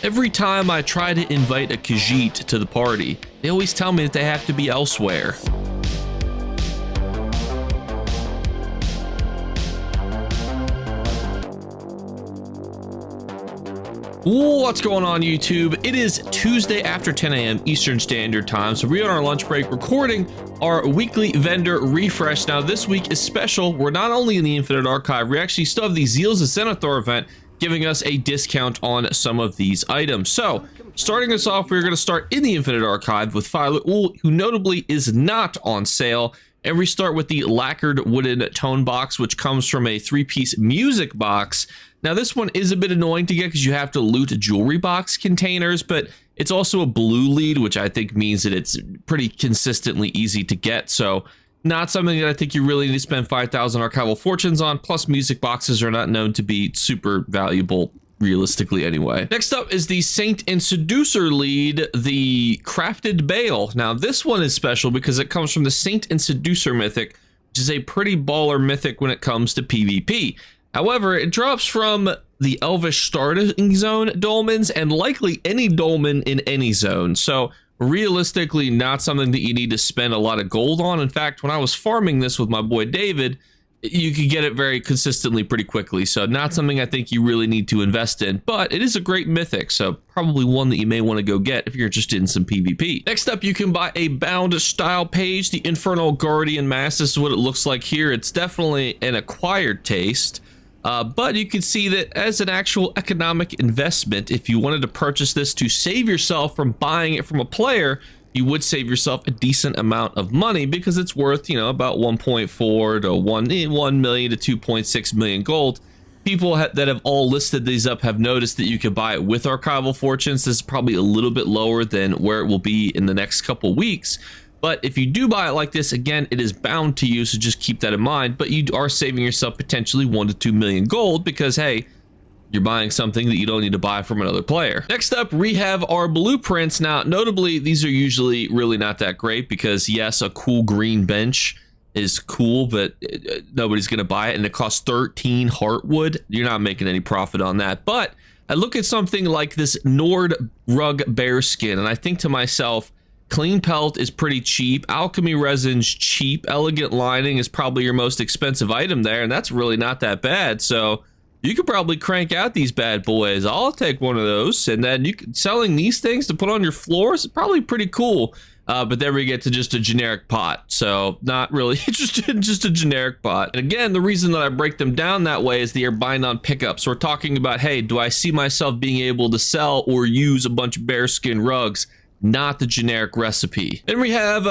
Every time I try to invite a Khajiit to the party, they always tell me that they have to be elsewhere. What's going on, YouTube? It is Tuesday after 10 a.m. Eastern Standard Time, so we're on our lunch break recording our weekly vendor refresh. Now, this week is special. We're not only in the Infinite Archive, we actually still have the Zeals of Zenithor event giving us a discount on some of these items. So, starting us off, we're going to start in the Infinite Archive with Fire Ul, who notably is not on sale. And we start with the lacquered wooden tone box, which comes from a 3-piece music box. Now, this one is a bit annoying to get because you have to loot jewelry box containers, but it's also a blue lead, which I think means that it's pretty consistently easy to get. So not something that I think you really need to spend 5,000 archival fortunes on. Plus, music boxes are not known to be super valuable realistically anyway. Next up is the Saint and Seducer lead, the Crafted Bale. Now, this one is special because it comes from the Saint and Seducer mythic, which is a pretty baller mythic when it comes to PvP. However, it drops from the Elvish Starting Zone dolmens and likely any dolmen in any zone. So realistically, not something that you need to spend a lot of gold on. In fact, when I was farming this with my boy David, you could get it very consistently pretty quickly. So not something I think you really need to invest in, but it is a great mythic. So probably one that you may want to go get if you're interested in some PvP. Next up, you can buy a bound style page, the Infernal Guardian Mask. This is what it looks like here. It's definitely an acquired taste. But you can see that as an actual economic investment, if you wanted to purchase this to save yourself from buying it from a player, you would save yourself a decent amount of money because it's worth, you know, about 1.4 to 1 million to 2.6 million gold. People that have all listed these up have noticed that you could buy it with archival fortunes. This is probably a little bit lower than where it will be in the next couple weeks. But if you do buy it like this, again, it is bound to you, so just keep that in mind. But you are saving yourself potentially 1 to 2 million gold because, hey, you're buying something that you don't need to buy from another player. Next up, we have our blueprints. Now, notably, these are usually really not that great because, yes, a cool green bench is cool, but nobody's going to buy it, and it costs 13 heartwood. You're not making any profit on that. But I look at something like this Nord rug bearskin, and I think to myself, clean pelt is pretty cheap. Alchemy resin's cheap. Elegant lining is probably your most expensive item there, and that's really not that bad. So you could probably crank out these bad boys. I'll take one of those, and then selling these things to put on your floors is probably pretty cool. But then we get to just a generic pot. So not really interested in just a generic pot. And again, the reason that I break them down that way is they're buying on pickup. So we're talking about, hey, do I see myself being able to sell or use a bunch of bearskin rugs? Not the generic recipe. Then we have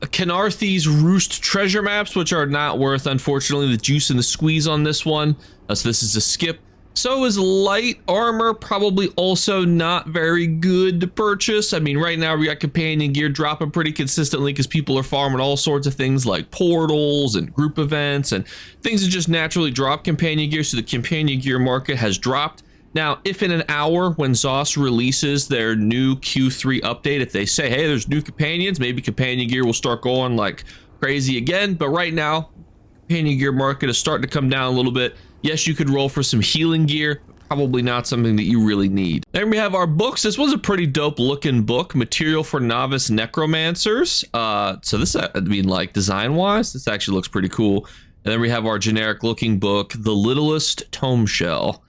Kenarthi's Roost treasure maps, which are not worth, unfortunately, the juice and the squeeze on this one. So this is a skip. So is light armor, probably also not very good to purchase. I mean, right now we got companion gear dropping pretty consistently because people are farming all sorts of things like portals and group events and things that just naturally drop companion gear. So the companion gear market has dropped. Now, if in an hour when ZOS releases their new Q3 update, if they say, hey, there's new companions, maybe companion gear will start going like crazy again. But right now, companion gear market is starting to come down a little bit. Yes, you could roll for some healing gear, but probably not something that you really need. Then we have our books. This was a pretty dope looking book, Material for Novice Necromancers. So this, I mean, like design wise, this actually looks pretty cool. And then we have our generic looking book, The Littlest Tome Shell.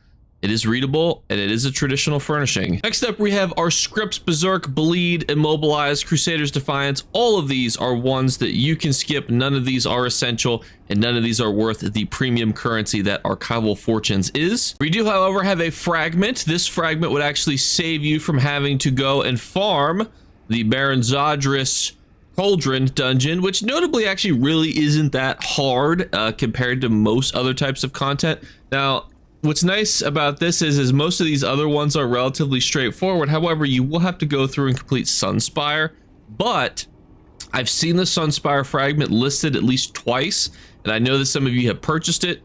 It is readable, and it is a traditional furnishing. Next up, we have our scripts, Berserk, Bleed, Immobilize, Crusaders Defiance. All of these are ones that you can skip. None of these are essential, and none of these are worth the premium currency that Archival Fortunes is. We do, however, have a fragment. This fragment would actually save you from having to go and farm the Baron Zodris Cauldron dungeon, which notably actually really isn't that hard compared to most other types of content. Now, what's nice about this is most of these other ones are relatively straightforward. However, you will have to go through and complete Sunspire, but I've seen the Sunspire fragment listed at least twice, and I know that some of you have purchased it.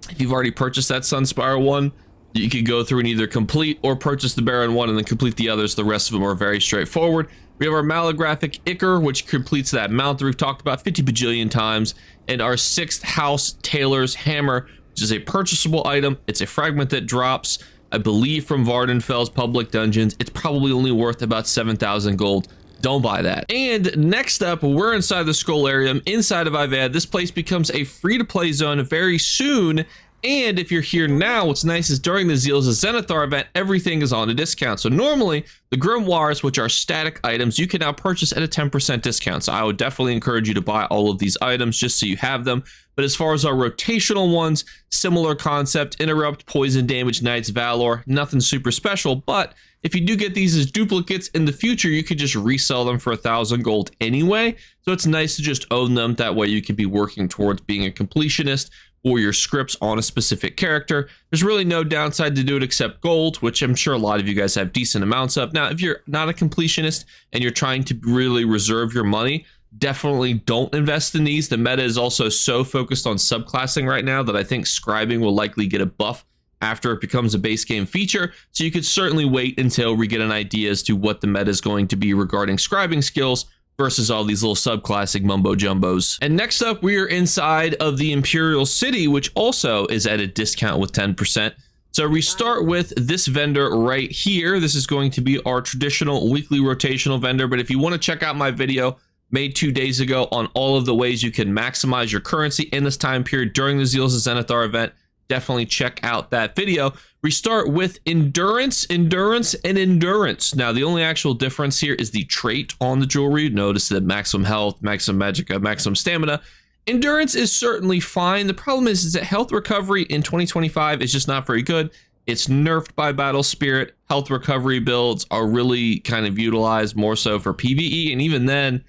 If you've already purchased that Sunspire one, you could go through and either complete or purchase the Baron one and then complete the others. The rest of them are very straightforward. We have our Malographic Ichor, which completes that mount that we've talked about 50 bajillion times, and our 6th House Tailor's Hammer, which is a purchasable item. It's a fragment that drops I believe from Vardenfell's public dungeons. It's probably only worth about 7,000 gold. Don't buy that. And next up, we're inside the Scholarium, inside of Ivad. This place becomes a free-to-play zone very soon. And if you're here now, what's nice is during the Zeals of Zenithar event, everything is on a discount. So normally, the Grimoires, which are static items, you can now purchase at a 10% discount. So I would definitely encourage you to buy all of these items just so you have them. But as far as our rotational ones, similar concept: Interrupt, Poison Damage, Knight's Valor, nothing super special. But if you do get these as duplicates in the future, you could just resell them for 1,000 gold anyway. So it's nice to just own them. That way you could be working towards being a completionist or your scripts on a specific character. There's really no downside to do it except gold, which I'm sure a lot of you guys have decent amounts of. Now, if you're not a completionist and you're trying to really reserve your money, definitely don't invest in these. The meta is also so focused on subclassing right now that I think scribing will likely get a buff after it becomes a base game feature. So you could certainly wait until we get an idea as to what the meta is going to be regarding scribing skills versus all these little subclassic mumbo jumbos. And next up, we are inside of the Imperial Ciy, which also is at a discount with 10%. So we start with this vendor right here. This is going to be our traditional weekly rotational vendor. But if you want to check out my video made 2 days ago on all of the ways you can maximize your currency in this time period during the Zeals of Zenithar event, definitely check out that video. We start with endurance, endurance, and endurance. Now, the only actual difference here is the trait on the jewelry. Notice that maximum health, maximum magicka, maximum stamina. Endurance is certainly fine. The problem is that health recovery in 2025 is just not very good. It's nerfed by Battle Spirit. Health recovery builds are really kind of utilized more so for PvE, and even then,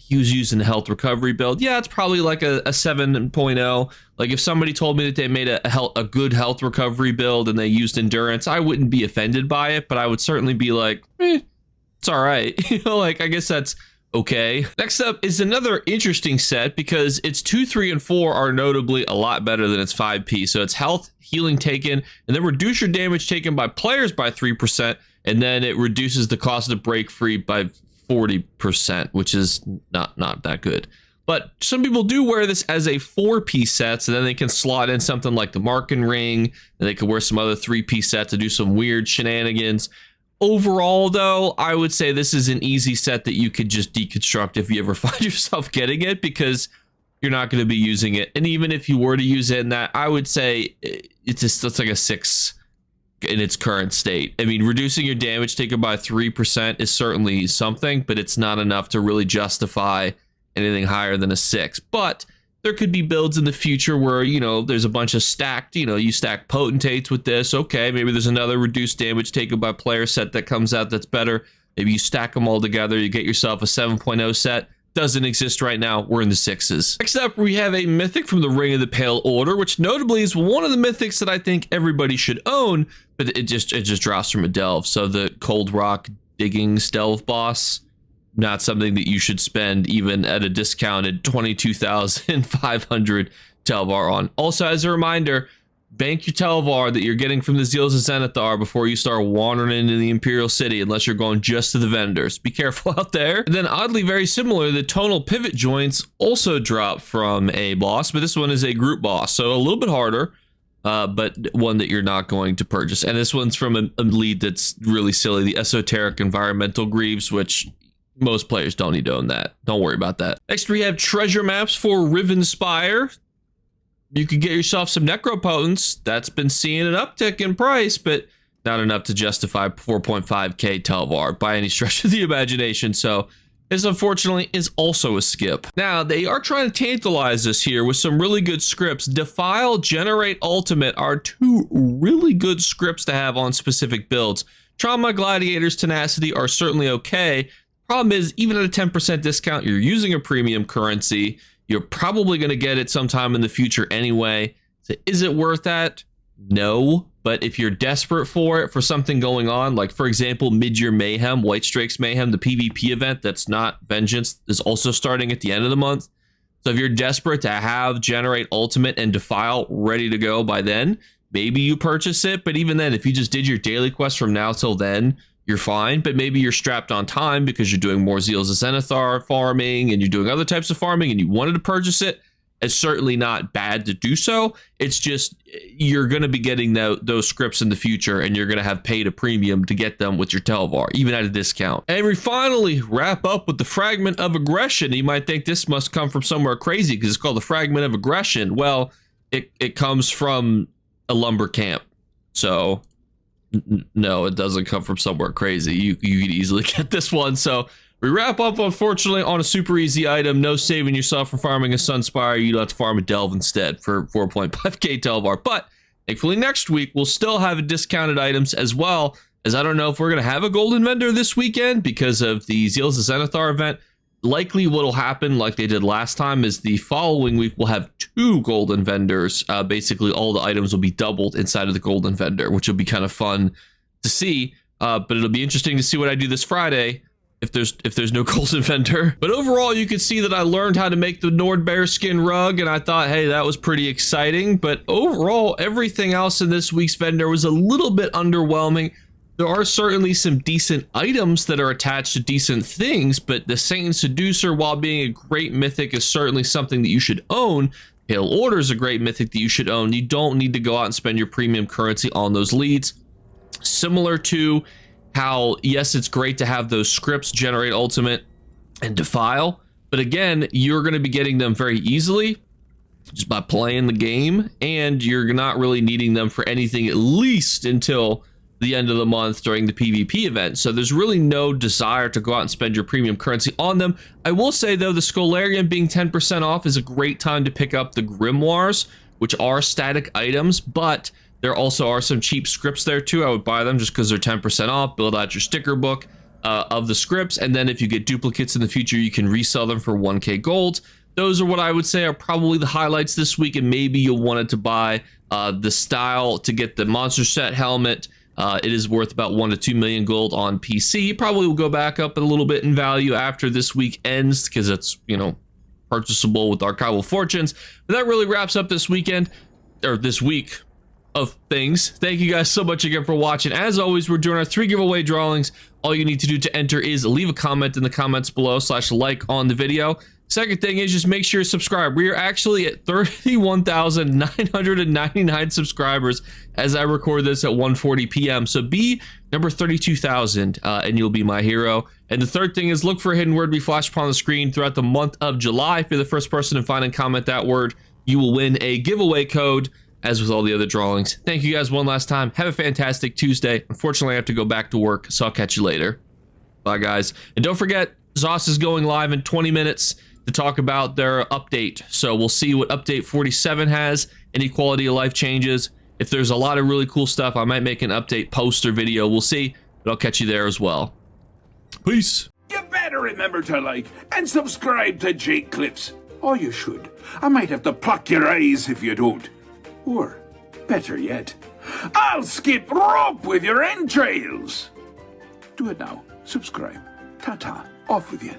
he was using the health recovery build. Yeah, it's probably like a 7.0. Like if somebody told me that they made a good health recovery build and they used endurance, I wouldn't be offended by it, but I would certainly be like, it's all right. You know, like I guess that's okay. Next up is another interesting set because its 2, 3, and 4 are notably a lot better than its 5p. So it's health, healing taken, and then reduce your damage taken by players by 3%, and then it reduces the cost of break free by 40%, which is not that good. But some people do wear this as a 4-piece set, so then they can slot in something like the Marken Ring, and they can wear some other 3-piece set to do some weird shenanigans. Overall, though, I would say this is an easy set that you could just deconstruct if you ever find yourself getting it, because you're not going to be using it. And even if you were to use it in that, I would say it's like a 6 in its current state. I mean, reducing your damage taken by 3% is certainly something, but it's not enough to really justify anything higher than a 6. But there could be builds in the future where, you know, there's a bunch of stacked, you know, you stack potentates with this. Okay, maybe there's another reduced damage taken by player set that comes out that's better. Maybe you stack them all together, you get yourself a 7.0 set. Doesn't exist right now. We're in the 6s. Next up, we have a mythic from the Ring of the Pale Order, which notably is one of the mythics that I think everybody should own, but it just drops from a delve. So the Cold Rock Digging Delve boss, not something that you should spend even at a discounted 22,500 Telvar on. Also, as a reminder, bank your Telvar that you're getting from the Zeals of Zenithar before you start wandering into the Imperial Ciy, unless you're going just to the vendors. Be careful out there. And then oddly very similar, the tonal pivot joints also drop from a boss, but this one is a group boss, so a little bit harder, but one that you're not going to purchase. And this one's from a lead that's really silly, the Esoteric Environmental Greaves, which most players don't need to own that. Don't worry about that. Next, we have treasure maps for Riven Spire. You could get yourself some Necropotents. That's been seeing an uptick in price, but not enough to justify 4.5k Telvar by any stretch of the imagination. So this, unfortunately, is also a skip. Now, they are trying to tantalize us here with some really good scripts. Defile, Generate, Ultimate are 2 really good scripts to have on specific builds. Trauma, Gladiators, Tenacity are certainly okay. Problem is, even at a 10% discount, you're using a premium currency. You're probably going to get it sometime in the future anyway. So is it worth that? No. But if you're desperate for it, for something going on, like, for example, Mid-Year Mayhem, White Strikes Mayhem, the PvP event that's not Vengeance, is also starting at the end of the month. So if you're desperate to have Generate, Ultimate, and Defile ready to go by then, maybe you purchase it. But even then, if you just did your daily quest from now till then, you're fine. But maybe you're strapped on time because you're doing more Zeals of Zenithar farming and you're doing other types of farming and you wanted to purchase it. It's certainly not bad to do so. It's just you're going to be getting those scripts in the future, and you're going to have paid a premium to get them with your TLDR, even at a discount. And we finally wrap up with the fragment of aggression. You might think this must come from somewhere crazy because it's called the fragment of aggression. Well, it comes from a lumber camp. So no, it doesn't come from somewhere crazy. You could easily get this one. So we wrap up, unfortunately, on a super easy item. No saving yourself from farming a Sunspire. You'd have to farm a Delve instead for 4.5k TLDR. But thankfully, next week, we'll still have discounted items as well, as I don't know if we're going to have a golden vendor this weekend because of the Zeals of Zenithar event. Likely what'll happen, like they did last time, is the following week we'll have 2 golden vendors. Basically, all the items will be doubled inside of the golden vendor, which will be kind of fun to see. But it'll be interesting to see what I do this Friday if there's no golden vendor. But overall, you can see that I learned how to make the Nord bearskin rug, and I thought, hey, that was pretty exciting. But overall, everything else in this week's vendor was a little bit underwhelming. There are certainly some decent items that are attached to decent things, but the Saint and Seducer, while being a great mythic, is certainly something that you should own. Pale Order is a great mythic that you should own. You don't need to go out and spend your premium currency on those leads. Similar to how, yes, it's great to have those scripts generate ultimate and defile, but again, you're going to be getting them very easily just by playing the game, and you're not really needing them for anything at least until the end of the month during the PvP event. So there's really no desire to go out and spend your premium currency on them. I will say, though, the Scholarium being 10% off is a great time to pick up the Grimoires, which are static items, but there also are some cheap scripts there too. I would buy them just because they're 10% off. Build out your sticker book of the scripts, and then if you get duplicates in the future, you can resell them for 1k gold. Those are what I would say are probably the highlights this week, and maybe you'll want to buy the style to get the monster set helmet. It is worth about 1 to 2 million gold on PC. Probably will go back up a little bit in value after this week ends because it's, you know, purchasable with Archival Fortunes. But that really wraps up this weekend, or this week of things. Thank you guys so much again for watching. As always, we're doing our 3 giveaway drawings. All you need to do to enter is leave a comment in the comments below / like on the video. Second thing is just make sure you subscribe. We are actually at 31,999 subscribers as I record this at 1:40 p.m. So be number 32,000 and you'll be my hero. And the third thing is look for a hidden word we flash upon the screen throughout the month of July. If you're the first person to find and comment that word, you will win a giveaway code, as with all the other drawings. Thank you guys one last time. Have a fantastic Tuesday. Unfortunately, I have to go back to work, so I'll catch you later. Bye, guys. And don't forget, ZOS is going live in 20 minutes to talk about their update. So we'll see what update 47 has, any quality of life changes. If there's a lot of really cool stuff, I might make an update post or video. We'll see, but I'll catch you there as well. Peace. You better remember to like and subscribe to Jakeclips. Or you should. I might have to pluck your eyes if you don't. Or, better yet, I'll skip rope with your entrails. Do it now. Subscribe. Ta-ta. Off with you.